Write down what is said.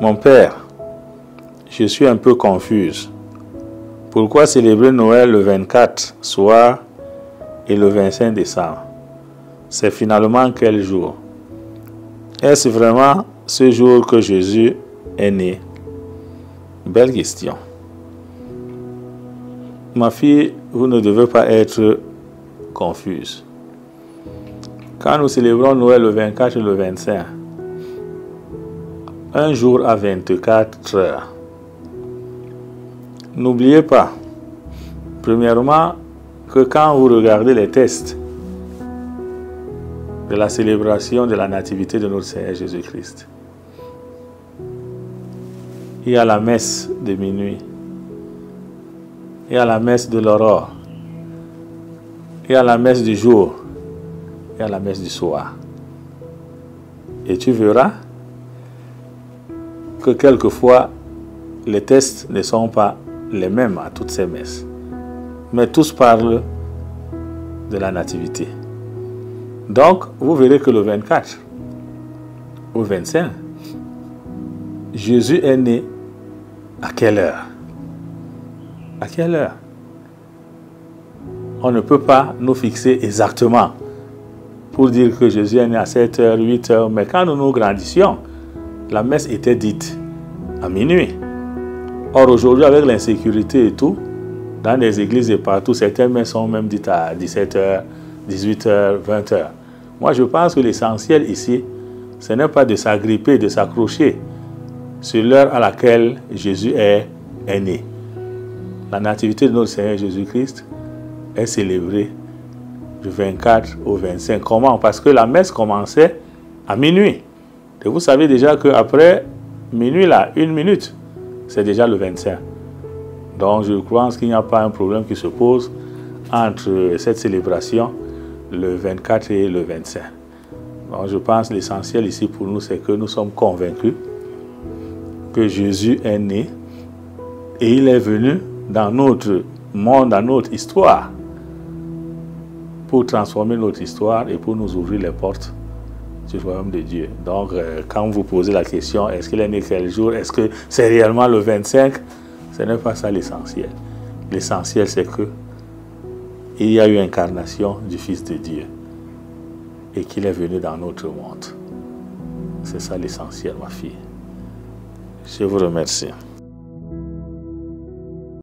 Mon père, je suis un peu confuse. Pourquoi célébrer Noël le 24 soir et le 25 décembre? C'est finalement quel jour? Est-ce vraiment ce jour que Jésus est né? Belle question. Ma fille, vous ne devez pas être confuse. Quand nous célébrons Noël le 24 et le 25, un jour à 24 heures. N'oubliez pas, premièrement, que quand vous regardez les textes de la célébration de la nativité de notre Seigneur Jésus-Christ, il y a la messe de minuit, il y a la messe de l'aurore, il y a la messe du jour, il y a la messe du soir. Et tu verras que quelquefois, les textes ne sont pas les mêmes à toutes ces messes. Mais tous parlent de la nativité. Donc, vous verrez que le 24 au 25, Jésus est né à quelle heure? À quelle heure? On ne peut pas nous fixer exactement pour dire que Jésus est né à 7 heures, 8 heures, mais quand nous grandissions, la messe était dite à minuit. Or, aujourd'hui, avec l'insécurité et tout, dans les églises et partout, certaines messes sont même dites à 17 heures, 18 heures, 20 heures. Moi, je pense que l'essentiel ici, ce n'est pas de s'agripper, de s'accrocher sur l'heure à laquelle Jésus est né. La nativité de notre Seigneur Jésus-Christ est célébrée du 24 au 25. Comment? Parce que la messe commençait à minuit. Et vous savez déjà qu'après minuit, là, 1 minute, c'est déjà le 25. Donc je pense qu'il n'y a pas un problème qui se pose entre cette célébration, le 24 et le 25. Donc je pense que l'essentiel ici pour nous, c'est que nous sommes convaincus que Jésus est né et il est venu dans notre monde, dans notre histoire, pour transformer notre histoire et pour nous ouvrir les portes du royaume de Dieu. Donc, quand vous posez la question, est-ce qu'il est né quel jour? Est-ce que c'est réellement le 25? Ce n'est pas ça l'essentiel. L'essentiel, c'est que il y a eu incarnation du Fils de Dieu et qu'il est venu dans notre monde. C'est ça l'essentiel, ma fille. Je vous remercie.